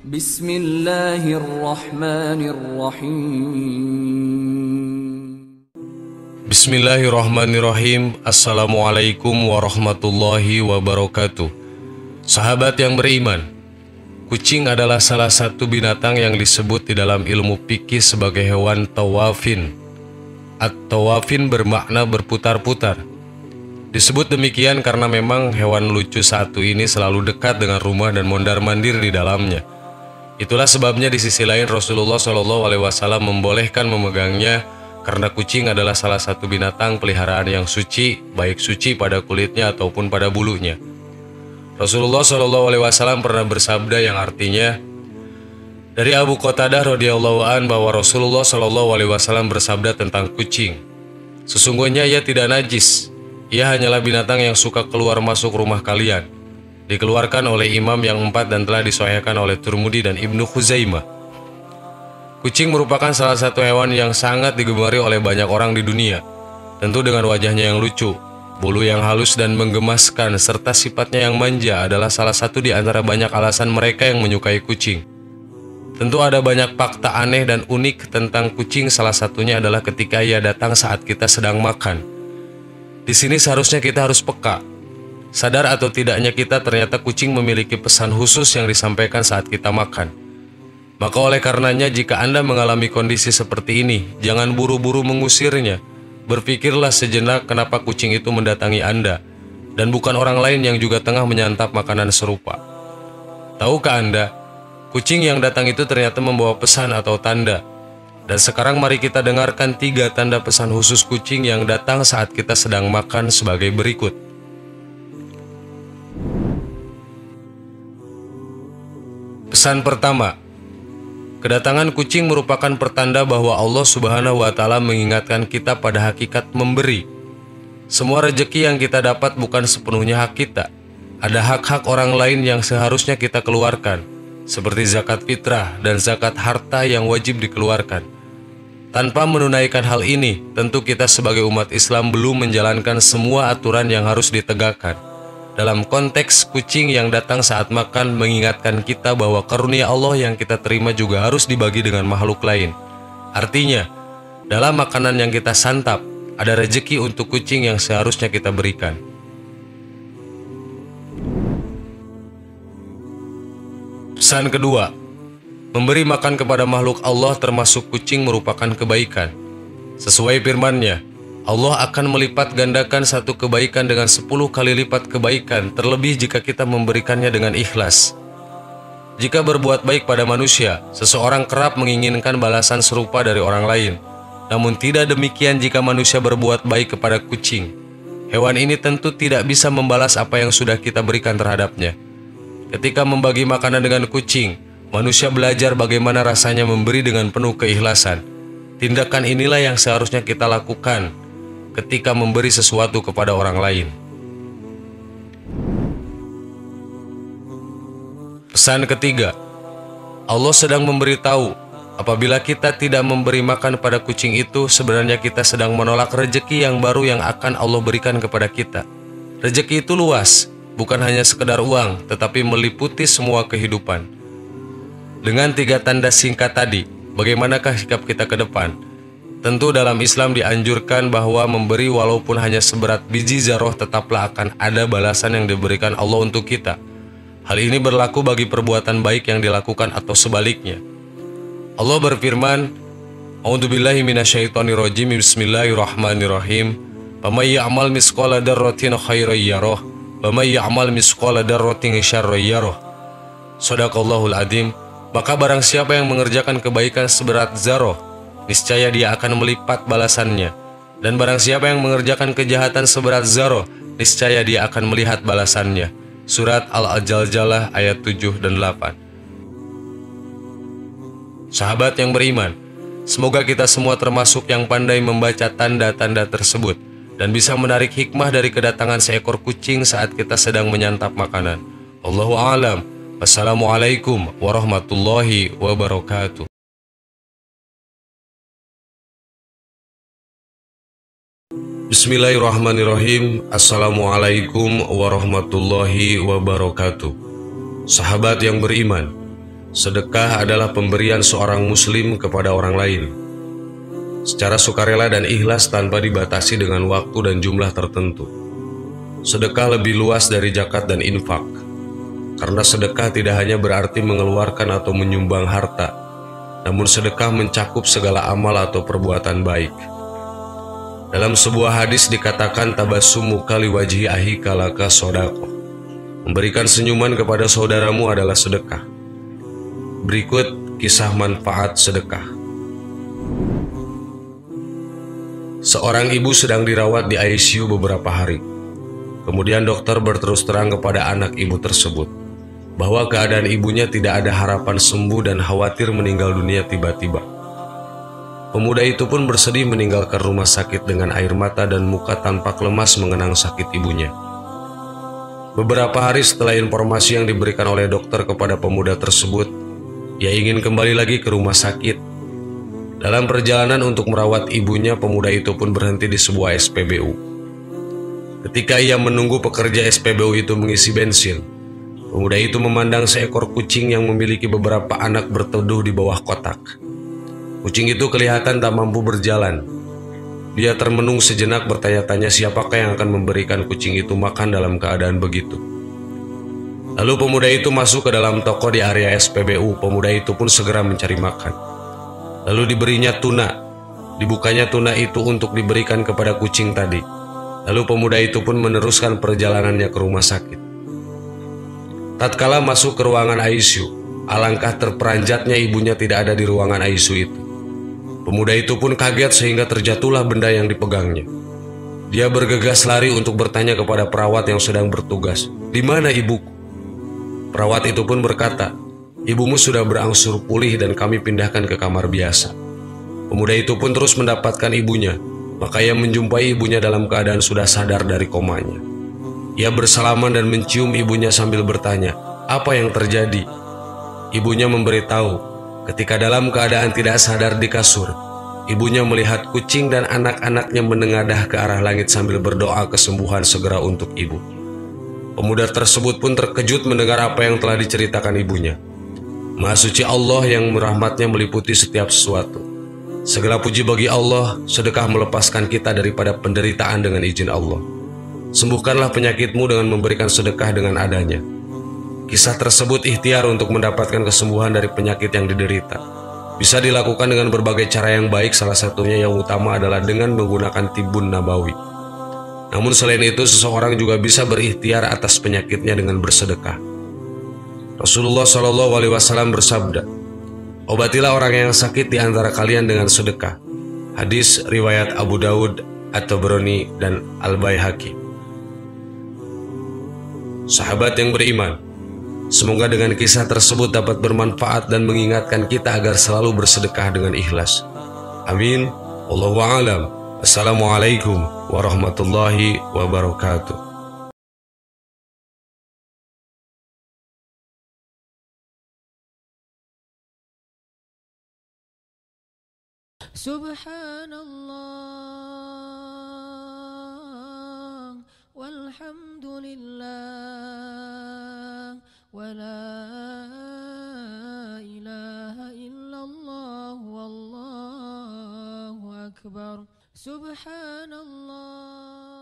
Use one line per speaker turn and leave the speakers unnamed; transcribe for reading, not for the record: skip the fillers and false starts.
Bismillahirrahmanirrahim.
Bismillahirrahmanirrahim. Assalamualaikum warahmatullahi wabarakatuh. Sahabat yang beriman, kucing adalah salah satu binatang yang disebut di dalam ilmu fikih sebagai hewan tawafin. At-tawafin bermakna berputar-putar. Disebut demikian karena memang hewan lucu satu ini selalu dekat dengan rumah dan mondar-mandir di dalamnya. Itulah sebabnya di sisi lain Rasulullah SAW membolehkan memegangnya karena kucing adalah salah satu binatang peliharaan yang suci, baik suci pada kulitnya ataupun pada bulunya. Rasulullah SAW pernah bersabda yang artinya, dari Abu Qatadah radhiyallahu an bahwa Rasulullah SAW bersabda tentang kucing, sesungguhnya ia tidak najis. Ia hanyalah binatang yang suka keluar masuk rumah kalian. Dikeluarkan oleh imam yang 4 dan telah disahihkan oleh Tirmidzi dan Ibnu Khuzaimah. Kucing merupakan salah satu hewan yang sangat digemari oleh banyak orang di dunia. Tentu dengan wajahnya yang lucu, bulu yang halus dan menggemaskan, serta sifatnya yang manja adalah salah satu di antara banyak alasan mereka yang menyukai kucing. Tentu ada banyak fakta aneh dan unik tentang kucing, salah satunya adalah ketika ia datang saat kita sedang makan. Di sini seharusnya kita harus peka. Sadar atau tidaknya kita ternyata kucing memiliki pesan khusus yang disampaikan saat kita makan. Maka oleh karenanya jika Anda mengalami kondisi seperti ini, jangan buru-buru mengusirnya. Berpikirlah sejenak kenapa kucing itu mendatangi Anda, dan bukan orang lain yang juga tengah menyantap makanan serupa. Tahukah Anda, kucing yang datang itu ternyata membawa pesan atau tanda. Dan sekarang mari kita dengarkan 3 tanda pesan khusus kucing yang datang saat kita sedang makan sebagai berikut. Pesan pertama, kedatangan kucing merupakan pertanda bahwa Allah Subhanahu wa Ta'ala mengingatkan kita pada hakikat memberi. Semua rezeki yang kita dapat bukan sepenuhnya hak kita. Ada hak-hak orang lain yang seharusnya kita keluarkan, seperti zakat fitrah dan zakat harta yang wajib dikeluarkan. Tanpa menunaikan hal ini, tentu kita sebagai umat Islam belum menjalankan semua aturan yang harus ditegakkan. Dalam konteks kucing yang datang saat makan mengingatkan kita bahwa karunia Allah yang kita terima juga harus dibagi dengan makhluk lain. Artinya, dalam makanan yang kita santap, ada rezeki untuk kucing yang seharusnya kita berikan. Pesan kedua, memberi makan kepada makhluk Allah termasuk kucing merupakan kebaikan. Sesuai firman-Nya, Allah akan melipat gandakan satu kebaikan dengan 10 kali lipat kebaikan, terlebih jika kita memberikannya dengan ikhlas. Jika berbuat baik pada manusia, seseorang kerap menginginkan balasan serupa dari orang lain. Namun tidak demikian jika manusia berbuat baik kepada kucing. Hewan ini tentu tidak bisa membalas apa yang sudah kita berikan terhadapnya. Ketika membagi makanan dengan kucing, manusia belajar bagaimana rasanya memberi dengan penuh keikhlasan. Tindakan inilah yang seharusnya kita lakukan ketika memberi sesuatu kepada orang lain. Pesan ketiga, Allah sedang memberitahu, apabila kita tidak memberi makan pada kucing itu, sebenarnya kita sedang menolak rezeki yang baru yang akan Allah berikan kepada kita. Rezeki itu luas, bukan hanya sekedar uang, tetapi meliputi semua kehidupan. Dengan 3 tanda singkat tadi, bagaimanakah sikap kita ke depan? Tentu dalam Islam dianjurkan bahwa memberi walaupun hanya seberat biji zarah tetaplah akan ada balasan yang diberikan Allah untuk kita. Hal ini berlaku bagi perbuatan baik yang dilakukan atau sebaliknya. Allah berfirman, A'udzubillahi minasyaitonirrajim, Bismillahirrahmanirrahim. Faman ya'mal misqala dzarratin khairan yarah, wa man ya'mal misqala dzarratin syarran yarah. Shadaqallahul adzim. Maka barang siapa yang mengerjakan kebaikan seberat zarah, niscaya dia akan melipat balasannya. Dan barang siapa yang mengerjakan kejahatan seberat zarah, niscaya dia akan melihat balasannya. Surat Al-Jaljalah ayat 7 dan 8. Sahabat yang beriman, semoga kita semua termasuk yang pandai membaca tanda-tanda tersebut dan bisa menarik hikmah dari kedatangan seekor kucing saat kita sedang menyantap makanan. Allahu a'lam. Wassalamualaikum warahmatullahi wabarakatuh. Bismillahirrahmanirrahim. Assalamualaikum warahmatullahi wabarakatuh. Sahabat yang beriman, Sedekah adalah pemberian seorang muslim kepada orang lain secara sukarela dan ikhlas tanpa dibatasi dengan waktu dan jumlah tertentu. Sedekah lebih luas dari zakat dan infak, karena sedekah tidak hanya berarti mengeluarkan atau menyumbang harta, namun sedekah mencakup segala amal atau perbuatan baik. Dalam sebuah hadis dikatakan tabassumu kali wajhi ahika laka sodaqah. Memberikan senyuman kepada saudaramu adalah sedekah. Berikut kisah manfaat sedekah. Seorang ibu sedang dirawat di ICU beberapa hari. Kemudian dokter berterus terang kepada anak ibu tersebut bahwa keadaan ibunya tidak ada harapan sembuh dan khawatir meninggal dunia tiba-tiba. Pemuda itu pun bersedih meninggalkan rumah sakit dengan air mata dan muka tampak lemas mengenang sakit ibunya. Beberapa hari setelah informasi yang diberikan oleh dokter kepada pemuda tersebut, ia ingin kembali lagi ke rumah sakit. Dalam perjalanan untuk merawat ibunya, pemuda itu pun berhenti di sebuah SPBU. Ketika ia menunggu pekerja SPBU itu mengisi bensin, pemuda itu memandang seekor kucing yang memiliki beberapa anak berteduh di bawah kotak. Kucing itu kelihatan tak mampu berjalan. Dia termenung sejenak bertanya-tanya siapakah yang akan memberikan kucing itu makan dalam keadaan begitu. Lalu pemuda itu masuk ke dalam toko di area SPBU. Pemuda itu pun segera mencari makan. Lalu diberinya tuna. Dibukanya tuna itu untuk diberikan kepada kucing tadi. Lalu pemuda itu pun meneruskan perjalanannya ke rumah sakit. Tatkala masuk ke ruangan ICU, alangkah terperanjatnya ibunya tidak ada di ruangan ICU itu. Pemuda itu pun kaget sehingga terjatuhlah benda yang dipegangnya. Dia bergegas lari untuk bertanya kepada perawat yang sedang bertugas, "Di mana ibuku?" Perawat itu pun berkata, "Ibumu sudah berangsur pulih dan kami pindahkan ke kamar biasa." Pemuda itu pun terus mendapatkan ibunya, maka ia menjumpai ibunya dalam keadaan sudah sadar dari komanya. Ia bersalaman dan mencium ibunya sambil bertanya, "Apa yang terjadi?" Ibunya memberitahu, ketika dalam keadaan tidak sadar di kasur, ibunya melihat kucing dan anak-anaknya menengadah ke arah langit sambil berdoa kesembuhan segera untuk ibu. Pemuda tersebut pun terkejut mendengar apa yang telah diceritakan ibunya. Maha suci Allah yang rahmatnya meliputi setiap sesuatu. Segala puji bagi Allah, sedekah melepaskan kita daripada penderitaan dengan izin Allah. Sembuhkanlah penyakitmu dengan memberikan sedekah dengan adanya. Kisah tersebut ikhtiar untuk mendapatkan kesembuhan dari penyakit yang diderita. Bisa dilakukan dengan berbagai cara yang baik, salah satunya yang utama adalah dengan menggunakan tibun nabawi. Namun selain itu, seseorang juga bisa berikhtiar atas penyakitnya dengan bersedekah. Rasulullah SAW bersabda, "Obatilah orang yang sakit di antara kalian dengan sedekah." Hadis riwayat Abu Daud, At-Tabrani, dan Al-Baihaqi. Sahabat yang beriman, semoga dengan kisah tersebut dapat bermanfaat dan mengingatkan kita agar selalu bersedekah dengan ikhlas. Amin. Wallahu a'lam. Assalamualaikum warahmatullahi wabarakatuh.
Subhanallah walhamdulillah wa la ilaha illallah wallahu akbar. Subhanallah